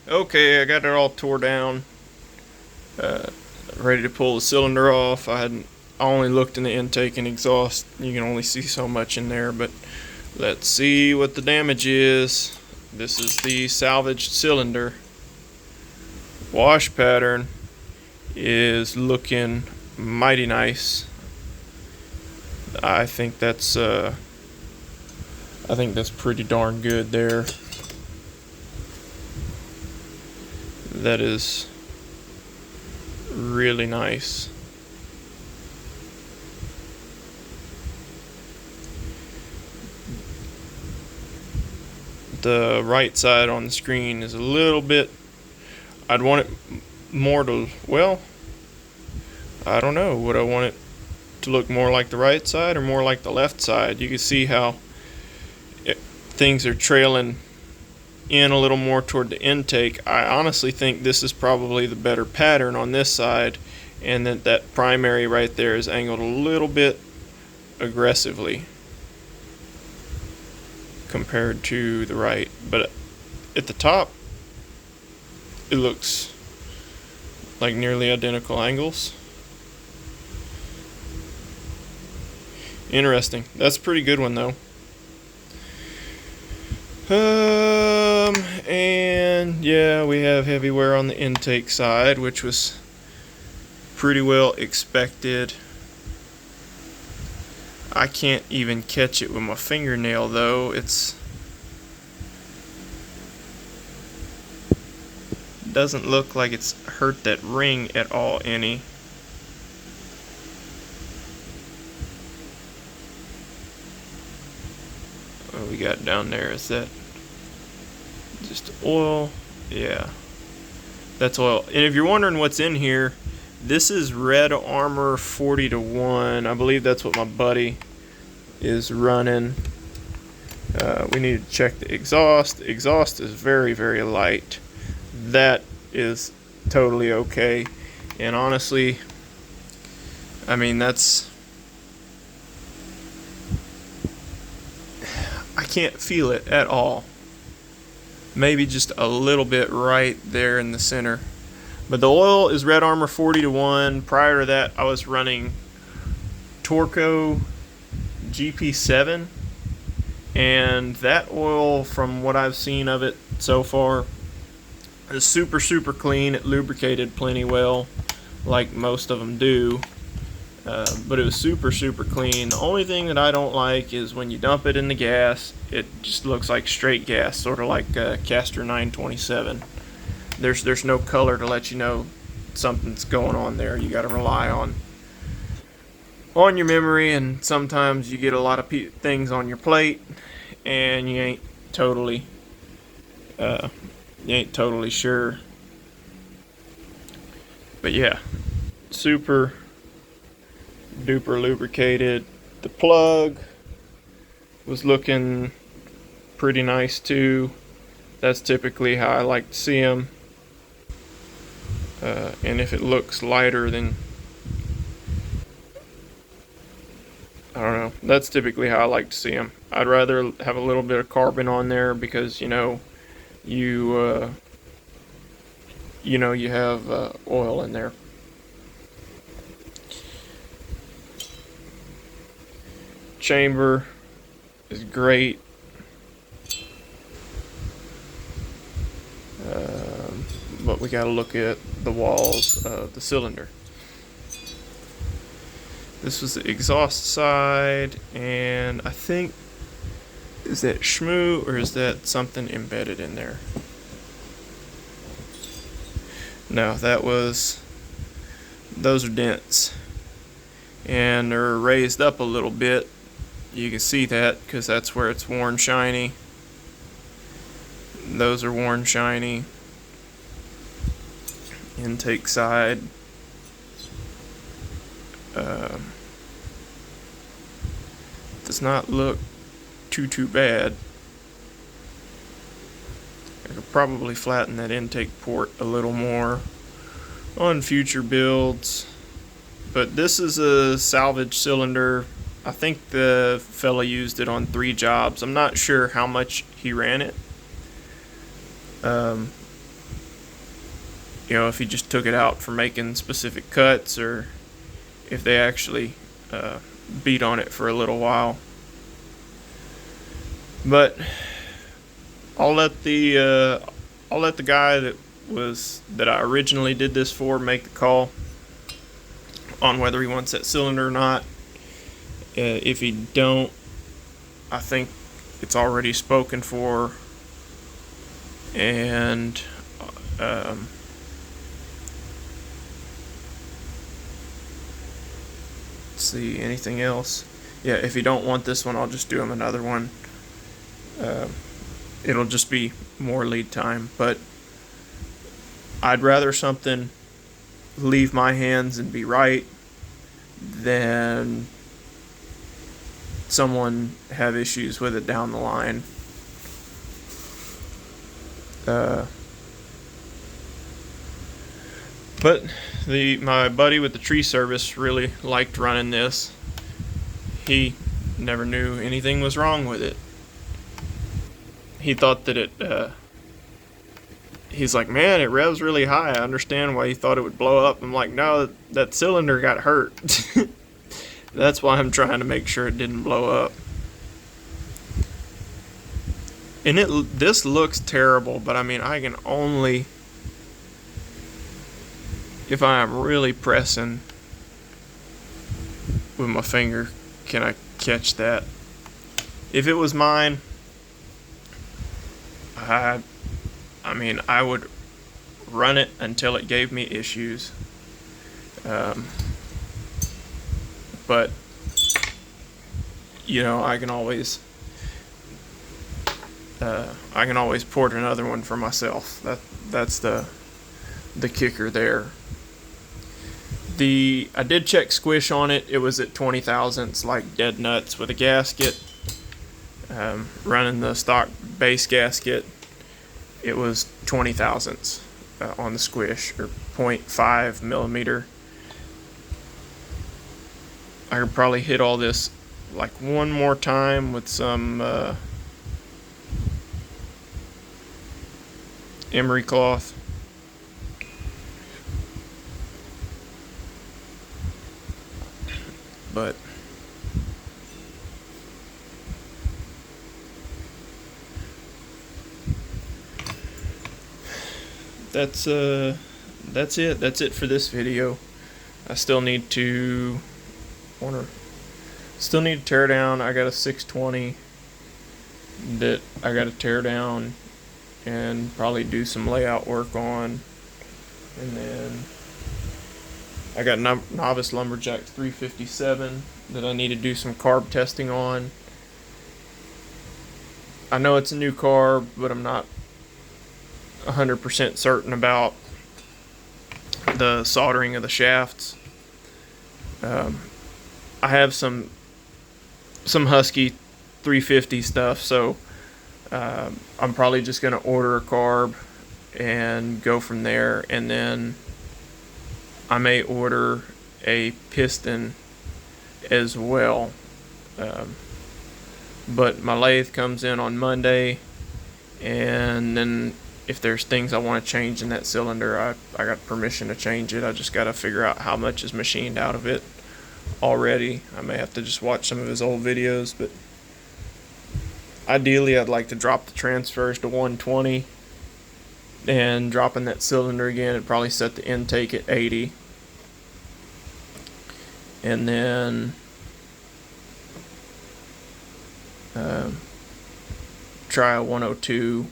Okay, I got it all tore down, uh, ready to pull the cylinder off. I only looked in the intake and exhaust. You can only see so much in there, but let's see what the damage is. This is the salvaged cylinder. Wash pattern is looking mighty nice. I think that's pretty darn good there. That is really nice. The right side on the screen is a little bit, I'd want it more to, well, I don't know, would I want it to look more like the right side or more like the left side? You can see how things are trailing in a little more toward the intake. I honestly think this is probably the better pattern on this side, and that primary right there is angled a little bit aggressively compared to the right. But at the top, it looks like nearly identical angles. Interesting. That's a pretty good one though. And yeah, we have heavy wear on the intake side, which was pretty well expected. I can't even catch it with my fingernail though. It doesn't look like it's hurt that ring at all any. What we got down there, is that just oil? Yeah, that's oil. And if you're wondering what's in here, this is Red Armor 40-1. I believe that's what my buddy is running. We need to check the exhaust. The exhaust is very, very light. That is totally okay. And honestly, I mean, I can't feel it at all. Maybe just a little bit right there in the center. But the oil is Red Armor 40-1. Prior to that, I was running Torco GP7. And that oil, from what I've seen of it so far, is super, super clean. It lubricated plenty well, like most of them do. But it was super, super clean. The only thing that I don't like is when you dump it in the gas, it just looks like straight gas, sort of like Castor 927. There's no color to let you know something's going on there. You got to rely on your memory, and sometimes you get a lot of things on your plate, and you ain't totally sure. But yeah, super duper lubricated. The plug was looking pretty nice too. That's typically how I like to see them. And if it looks lighter, then I don't know. That's typically how I like to see them. I'd rather have a little bit of carbon on there because you have oil in there. Chamber is great. But we got to look at the walls of the cylinder. This was the exhaust side, and I think, is that shmoo or is that something embedded in there? No, those are dents, and they're raised up a little bit. You can see that because that's where it's worn shiny. Those are worn shiny. Intake side. Does not look too bad. I could probably flatten that intake port a little more on future builds. But this is a salvage cylinder. I think the fella used it on 3 jobs. I'm not sure how much he ran it. if he just took it out for making specific cuts, or if they actually beat on it for a little while. But I'll let the guy that I originally did this for make the call on whether he wants that cylinder or not. If he don't, I think it's already spoken for, and let's see, anything else? Yeah, if you don't want this one, I'll just do him another one. It'll just be more lead time, but I'd rather something leave my hands and be right than someone have issues with it down the line. But my buddy with the tree service really liked running this. He never knew anything was wrong with it. He thought that he's like, man, it revs really high. I understand why you thought it would blow up. I'm like, no, that cylinder got hurt. That's why I'm trying to make sure it didn't blow up. And this looks terrible, but I mean, I can only, if I am really pressing with my finger, can I catch that. If it was mine, I mean, I would run it until it gave me issues. But I can always port another one for myself. That's the kicker there. I did check squish on it. It was at 20 thousandths, like dead nuts with a gasket. Running the stock base gasket, it was 20 thousandths on the squish, or 0.5 millimeter. I could probably hit all this like one more time with some emery cloth. But that's it. That's it for this video. I still need to tear down. I got a 620 that I got to tear down and probably do some layout work on, and then I got Novice Lumberjack 357 that I need to do some carb testing on. I know it's a new carb, but I'm not 100% certain about the soldering of the shafts. I have some Husky 350 stuff, so I'm probably just going to order a carb and go from there, and then I may order a piston as well. But my lathe comes in on Monday, and then if there's things I want to change in that cylinder, I got permission to change it. I just got to figure out how much is machined out of it already. I may have to just watch some of his old videos, but ideally I'd like to drop the transfers to 120 and drop in that cylinder again. It'd probably set the intake at 80, and then try a 102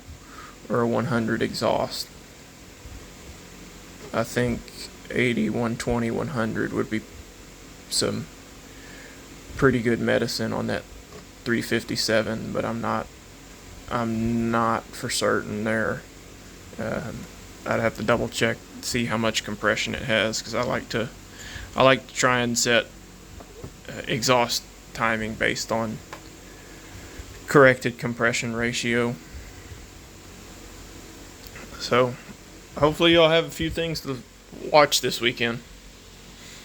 or a 100 exhaust. I think 80, 120, 100 would be some pretty good medicine on that 357, but I'm not for certain there. I'd have to double check, see how much compression it has, because I like to try and set exhaust timing based on corrected compression ratio. So hopefully y'all have a few things to watch this weekend.